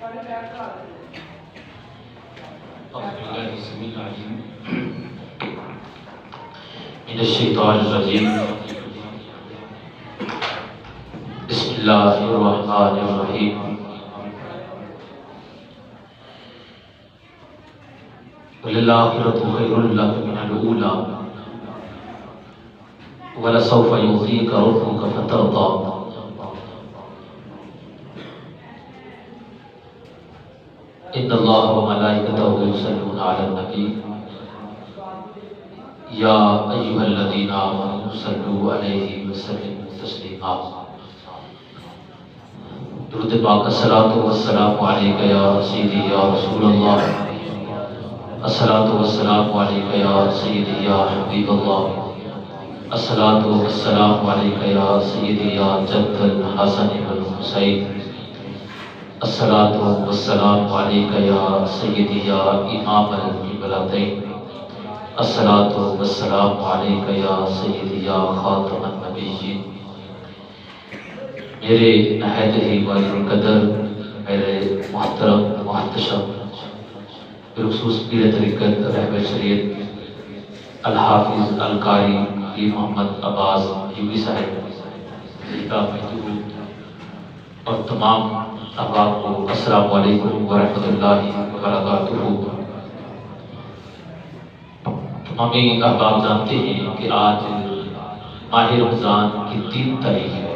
बिस्मिल्लाहिर्रहमानिर्रहीम। वल्लाखिरतु खैरुल लक मिनल ऊला वलसौफा युअतीका रब्बुका फतर्दा। इन्नल्लाह व मलाइकतहु युसल्लूना अलन नबी या अय्युहल्लज़ीना आमनू सल्लू अलैहि वसल्लिमू तस्लीमा। दुरूद पाक अस्सलातु वस्सलामु अलैका या सय्यदी या रसूलल्लाह। अस्सलातु वस्सलामु अलैका या सय्यदी या हबीबल्लाह। अस्सलातु वस्सलामु अलैका या सय्यदी या जद्दल हसन वल हुसैन। अस्सलातु वस्सलामु अलैका या सय्यदी या इमामल क़िबलतैन। अस्सलातु वस्सलामु अलैका या सय्यदी या खातमन नबिय्यीन। मेरे नहायत ही वालिद कदर, मेरे मोहतरम मोहतशम बिलखुसूस पीर तरीक़त रहबर शरीयत अल हाफिज़ अल कारी पीर मोहम्मद अब्बास यूबी साहब और तमाम अहबाब को अस्सलामु अलैकुम व रहमतुल्लाहि व बरकातुहू। तमाम अहबाब जानते हैं कि आज माह रमज़ान की 3 तारीख है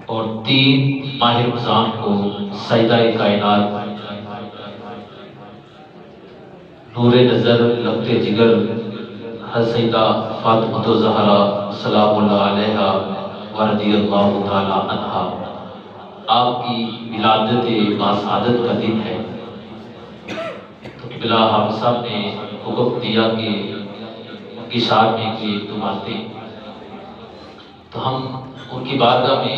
और 3 माह रमज़ान को सजदा-ए कायनात नूरे नज़र लफ्ते जिगर सैयदा फातिमा ज़हरा सलामुल्लाह अलैहा व रज़ियल्लाहु ताला अन्हा आपकी विलादत बासआदत का दिन है। तो बिला हम सब ने हुक्म दिया कि उनकी शान में की 2 बातें, तो हम उनकी बारगाह में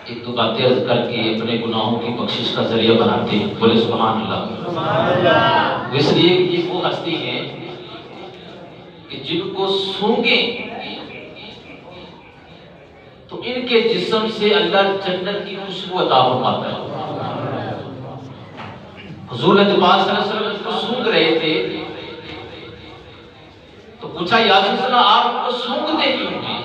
1-2 बातें अर्ज करके अपने गुनाहों की बख्शिश का जरिया बनाते हैं। बोले सुभान अल्लाह। इसलिए ये वो हस्ती है कि जिनको सूंघे तो इनके जिस्म से अल्लाह जन्नत की खुशबू अता फरमाता है। हुजूर पाक सल्लल्लाहु अलैहि वसल्लम को सूंघ रहे थे तो पूछा, या रसूल अल्लाह आप उनको सूंघते क्यों हैं?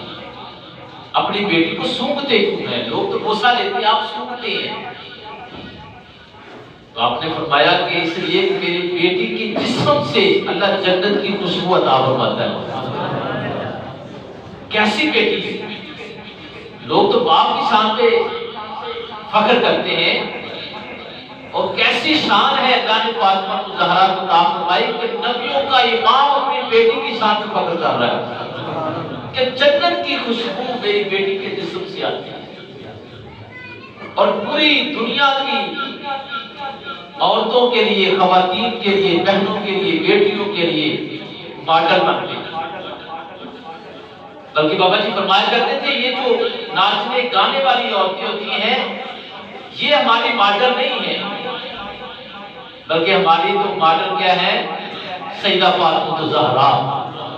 अपनी बेटी को सूंघते क्यों हैं? लोग तो बोसा लेते हैं, आप सूंघते हैं। तो आपने फरमाया कि इसलिए मेरी बेटी की जिस्म से अल्लाह जन्नत की खुशबू अता फरमाता है। कैसी बेटी? लोग तो बाप की शान पे फख्र करते हैं और कैसी शान है अल्लाह ने फातिमा ज़हरा को अता फरमाई कि नबियों का इमाम अपनी बेटी की शान पे फख्र कर रहा है कि जन्नत की खुशबू मेरी बेटी के जिस्म से आती है। और पूरी दुनिया की औरतों के लिए, खवातीन के लिए, बहनों के लिए, बेटियों के लिए मॉडल बनते हैं। बल्कि बाबा जी फरमाया करते थे, ये जो नाचने गाने वाली औरतें होती हैं ये हमारी मॉडल नहीं है, बल्कि हमारी तो मॉडल क्या है? सैयदा फातिमा ज़हरा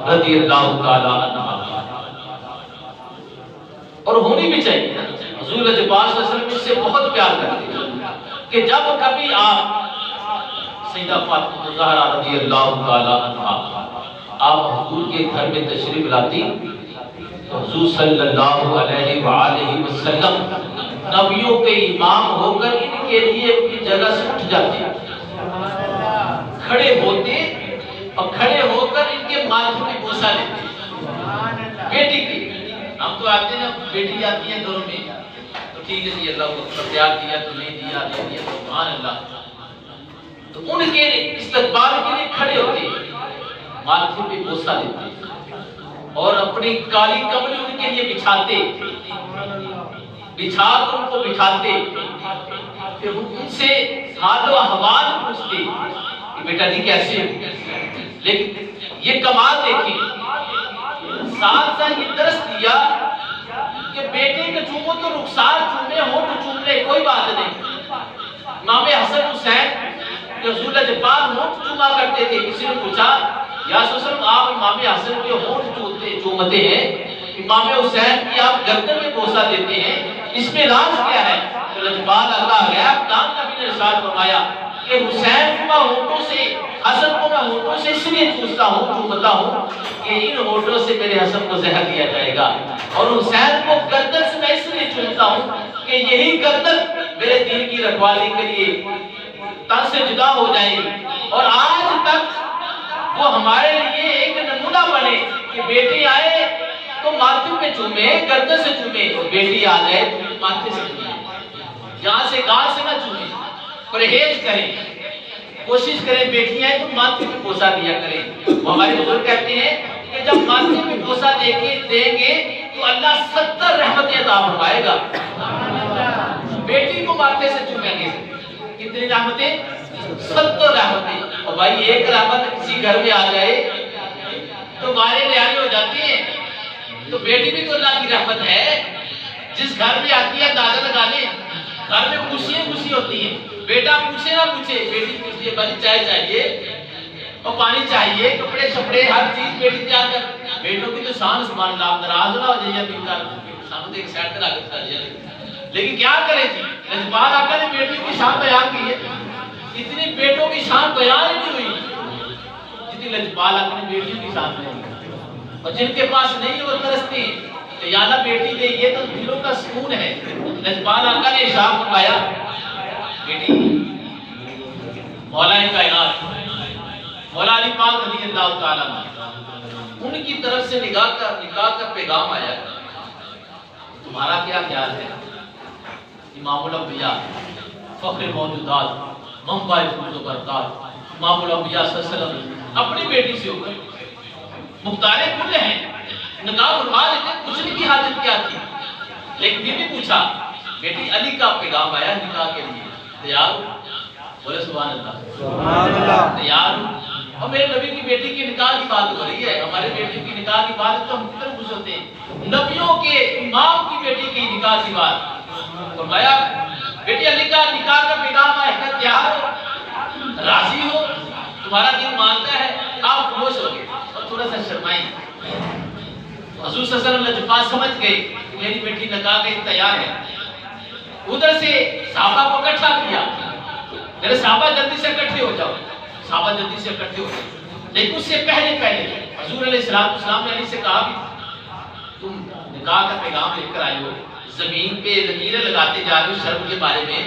रज़ियल्लाहु ताला अन्हा। और होनी भी चाहिए। हुजूर पाक सल्लल्लाहु अलैहि वसल्लम इससे बहुत प्यार करते हैं कि जब कभी आप सैयदा फातिमा ज़हरा रज़ियल्लाहु ताला अन्हा आप हुजूर के घर में तशरीफ लाती तो हुजूर सल्लल्लाहु अलैहि वसल्लम नबियों के इमाम होकर इनके लिए अपनी जगह से उठ जाते, खड़े होते और खड़े होकर इनके माथे में बोसा लेते। बेटी की हम तो आते ना, बेटी आती है घरों में तो ठीक है जी, अल्लाह को प्यार दिया तो नहीं दिया, दे दिया तो सुभान अल्लाह। तो उनके इस्तकबाल के लिए खड़े होते, माथे पे बोसा लेते और अपनी काली कमली उनके लिए बिछाते, बिछाकर उनको बिठाते, फिर उनसे हालो अहवाल पूछते कि बेटा जी कैसे हो। लेकिन ये कमाल देखिए, साथ साथ ये दर्श दिया कि बेटे के चूमो तो रुखसार चूमे, होंठ चूम ले, कोई बात नहीं। इमाम हसन हुसैन रसूल पाक होंठ चूमा करते थे। किसी ने पूछा, या रसूल आप इमाम हसन के होंठ चूमते हैं इमाम हुसैन की आप गर्दन में बोसा देते हैं, इसमें राज क्या है? तो लजपाल अल्लाह गैब दान नबी ने इरशाद फरमाया कि हुसैन को मैं होठों से, हसन को मैं होठों से इसलिए चूसता हूँ, चूमता हूँ कि इन होठों से मेरे हसन को जहर दिया जाएगा, और हुसैन को गर्दन से मैं इसलिए चूमता हूँ कि यही गर्दन मेरे दीन की रखवाली के लिए तन से जुदा हो जाएगी। और आज तक वो हमारे लिए एक नमूना बने कि बेटी आए तो माथे पे चूमे, गर्दन से चूमे, और बेटी आ जाए तो माथे से चूमे, यहाँ से गाल से ना चूमे। परहेज करें, कोशिश करें बेटी आए तो माथे पे बोसा दिया करें। वो हमारे बुजुर्ग कहते हैं कि जब माथे पे बोसा देंगे तो अल्लाह 70 रहमतें अता फरमाएगा। बेटी को माथे से चूमेंगे, कितनी रहमतें? 70 रहमतें। और भाई एक रहमत किसी घर में आ जाए तो वारे न्यारे हो जाती है, तो बेटी भी तो अल्लाह की रहमत है। जिस घर में आती है दादा लगाने, घर में खुशी होती है। बेटा पूछे ना पूछे, बेटी पूछती है भाई चाय चाहिए और पानी चाहिए, कपड़े शपड़े हर चीज बेटी तैयार कर। बेटों की तो शान सुभान अल्लाह, नाराज ना हो जाइए सामने एक साइड लगा कर। लेकिन क्या करें जी, लजपाल आका ने बेटियों की शान बयान की है। इतनी बेटों की शान बयान ही नहीं हुई जितनी लजपाल आका ने बेटियों की शान बयान की। और जिनके पास नहीं है वो तरसते हैं तो या अल्लाह बेटी दे, ये तो दिलों का सुकून है। लजपाल आका ने इरशाद फरमाया बेटी मौला कायनात मौला अली पाक रज़ियल्लाहु ताला उनकी तरफ से निकाह का पैगाम आया, तुम्हारा क्या ख्याल है? इमामुल अंबिया फख्र मौजूदात मंबाए फूज़ बरक़ात इमामुल अंबिया सल्लल्लाहु अलैहि वसल्लम अपनी बेटी से होकर मुख्तारे कुल हैं, निकाह फरमा लेते, पूछने की हाजत क्या थी? लेकिन बीवी पूछा बेटी अली का पैगाम आया निकाह के लिए, तैयार? बोले सुभान अल्लाह, तैयार? और मेरे नबी की बेटी की निकाह की बात हो रही है, हमारे बेटी की निकाह की बात तो हम कितने खुश होते हैं। नबियों के इमाम की बेटी की निकाह की बात फरमाया, बेटी अली का निकाह का पैगाम आया, तैयार हो, राजी हो, तुम्हारा दिल मानता है? आप खुश हो गए और थोड़ा सा शर्माई। हुजूर सल्लल्लाहु अलैहि वसल्लम लजपाल समझ गए कि मेरी बेटी निकाह के तैयार है। उधर से साहबा को इकट्ठा किया, मेरे साहबा जल्दी से इकट्ठे हो जाओ, साहबा जल्दी से इकट्ठे हो जाओ। लेकिन उससे पहले हुजूर अलैहिस्सलाम ने अली से कहा भी तुम निकाह का पैगाम लेकर आए हो, जमीन पे लकीरें लगाते जा रहे हो शर्म के बारे में।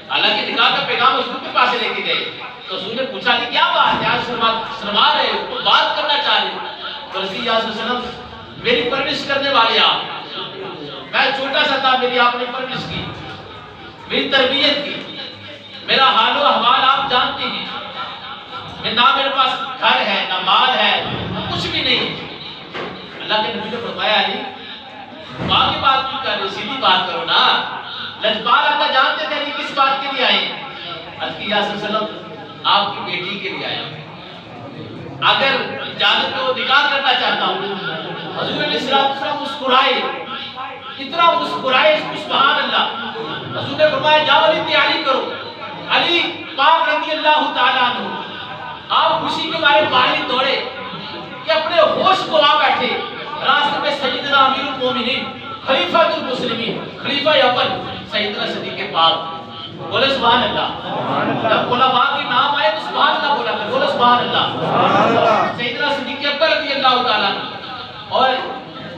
हालांकि निकाह का पैगाम हुजूर के पास लेके गए तो हुजूर ने पूछा कि क्या बात है, आज शर्मा रहे हो, बात करना चाह रहे हो? तो रसूल सल्लल्लाहु मेरी परवरिश करने वाले आप, मैं छोटा सा था, मेरी आपने परवरिश की, मेरी तरबियत की, मेरा हाल व अहवाल आप जानते हैं। मैं ना मेरे पास घर है ना माल है, कुछ भी नहीं। अल्लाह के नबी ने फरमाया अली माँ की बात क्यों कर रहे हो, सीधी बात करो ना। लजपाल आका जानते थे किस बात के लिए आए। आपकी बेटी के लिए आया, अगर इजाजत हो निकाह करना चाहता हूँ। हुजूर अलैहिस्सलाम मुस्कुराए, इतना मुस्कुराए सुभान अल्लाह। हुजूर ने फरमाया जाओ अली तैयारी करो। अली पाक रज़ियल्लाहु ताला अन्हु आप खुशी के मारे बाहर दौड़े कि अपने होश को आ बैठे। रास्ते में सैयदना अमीरुल मोमिनीन खलीफातुल मुस्लिमीन खलीफा अव्वल सैयदना सिद्दीक़ पाक, बोले सुभान अल्लाह। जब खुलाफा के नाम आए तो सुभान अल्लाह बोला, बोले सुभान अल्लाह। सैयदना सिद्दीक़ अकबर रज़ियल्लाहु ताला और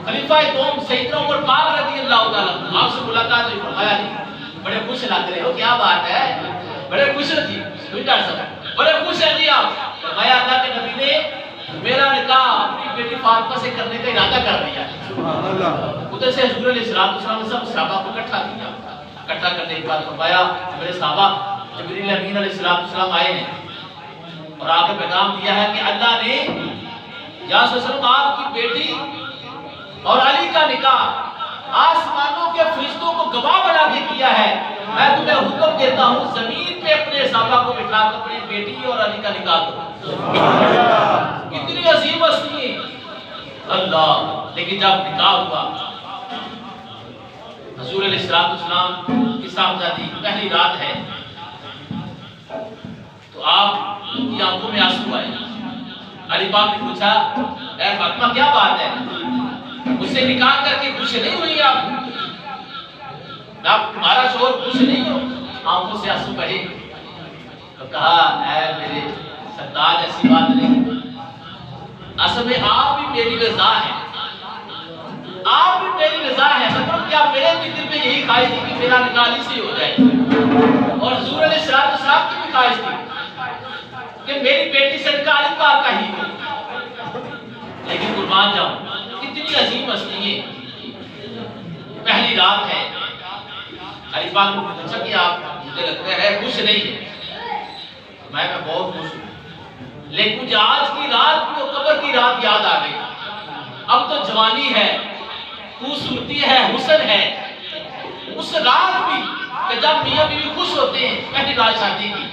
खलीफा दोम सैयदना उमर पाक रज़ियल्लाहु ताला आपसे मुलाकात हुई। फरमाया बड़े खुश लग रहे हो, क्या बात है, बड़े खुश हो जी, बड़े खुश है जी आप। फरमाया अल्लाह के नबी ने मेरा निकाह अपनी बेटी फातिमा से करने का इरादा कर लिया। उधर से हुजूर अलैहिस्सलाम ने सब सहाबा को इकट्ठा किया। इकट्ठा करने के बाद फरमाया मेरे सहाबा जिब्रील अमीन अलैहिस्सलाम आए हैं और आगे पैगाम दिया है कि अल्लाह ने या सल्लल्लाहु आपकी बेटी और अली का निकाह आसमानों के फरिश्तों को गवाह बना के किया है। मैं तुम्हें हुक्म देता हूँ जमीन पे अपने सहाबा को बिठाकर अपनी बेटी और अली का निकाह करो। कितनी अजीम हस्ती अल्लाह। लेकिन जब निकाह हुआ हुजूर अलैहिस्सलाम की साहबजादी पहली रात है तो आप की आंखों में आंसू आए। अली पाक ने पूछा ए फातिमा क्या बात है? मुझसे निकाह करके खुश नहीं हुई आप तुम्हारा शोर खुश नहीं हो? आंखों से आंसू बहे। तो कहा ऐ मेरे सरताज, ऐसी बात नहीं, असल में आप भी मेरी रजा है, आप भी मेरी रजा है। मतलब क्या मेरे भी दिल में यही ख्वाहिश थी कि मेरा निकाह इसी हो जाए, और हुजूर अलैहिस्सलाम की भी ख्वाहिश थी कि मेरी बेटी से निकाह अली पाक का ही हो। लेकिन कुर्बान जाऊं, कितनी अजीम हस्ती है। पहली रात है, अली पाक ने पूछा कि आप मुझे लगता है खुश नहीं है। मैं बहुत खुश हूँ, लेकिन मुझे आज की रात की, कब्र की रात याद आ गई। अब तो जवानी है, खूबसूरती है, हुस्न है। उस रात भी कि जब मियां बीवी खुश होते हैं, पहली रात शादी की,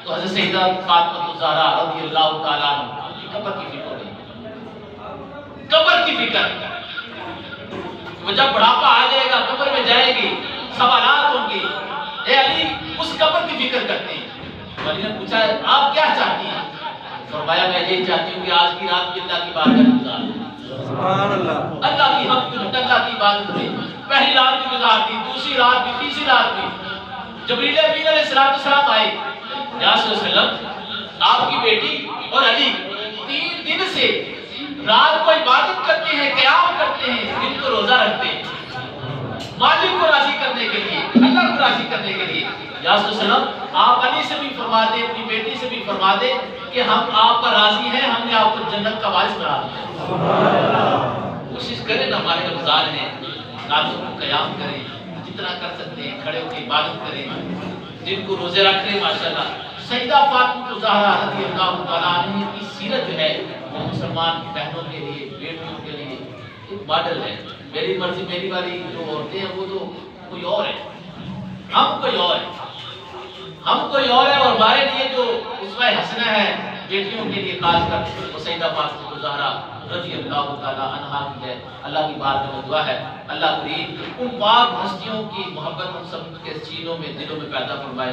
तो हज़रत सैयदा फातिमा ज़हरा रज़ियल्लाहु ताला अन्हा की कब्र की फिक्र हो गई। कब्र की फिक्र, वो जब बुढ़ापा आ जाएगा, कब्र में जाएगी, सवालात होंगे। ए अली, उस कब्र की फिक्र करते हैं। अली ने पूछा आप क्या चाहती हैं? फरमाया मैं ये चाहती हूँ कि आज की रात अल्लाह की बारगाह में गुजार दूं। सुभान अल्लाह, अल्लाह की हम्द, अल्लाह की इबादत में पहली रात भी गुजार दी, दूसरी रात भी, तीसरी रात भी। जबरील अमीन अलैहिस्सलाम आए, या रसूल सल्लल्लाहु, आपकी बेटी और अली 3 दिन से रात को इबादत करते हैं, क़याम करते हैं, दिन को रोजा रखते हैं, मालिक को राजी करने के लिए, अल्लाह को राजी करने के लिए। या रसूल सल्लल्लाहु, आप अली से भी फरमा दे, अपनी बेटी से भी फरमा दे कि हम आप पर राजी हैं, हमने आपको जन्नत का वारिस बना दिया। कोशिश करें ना, हमारे रमजान है, रातों को क़याम करें, जितना कर सकते हैं, खड़े होकर इबादत करें, दिन को रोजे रख रहे हैं। माशाअल्लाह सैयदा फातिमा ज़हरा रज़ियल्लाहु ताला अन्हा की सीरत जो है वो मुसलमान बहनों के लिए, बेटियों के लिए एक मॉडल है। मेरी मर्जी मेरी वाली जो औरतें हैं वो तो कोई और है, हम कोई और है, हम कोई और है। और हमारे लिए जो उसवा हसना है बेटियों के लिए खासकर, वो सैयदा फातिमा ज़हरा रज़ियल्लाहु ताला अन्हा की है। अल्लाह की बात में दुआ है, अल्लाह करीम उन पाक हस्तियों की मोहब्बत हम सब के सीनों में, दिलों में पैदा फरमाए।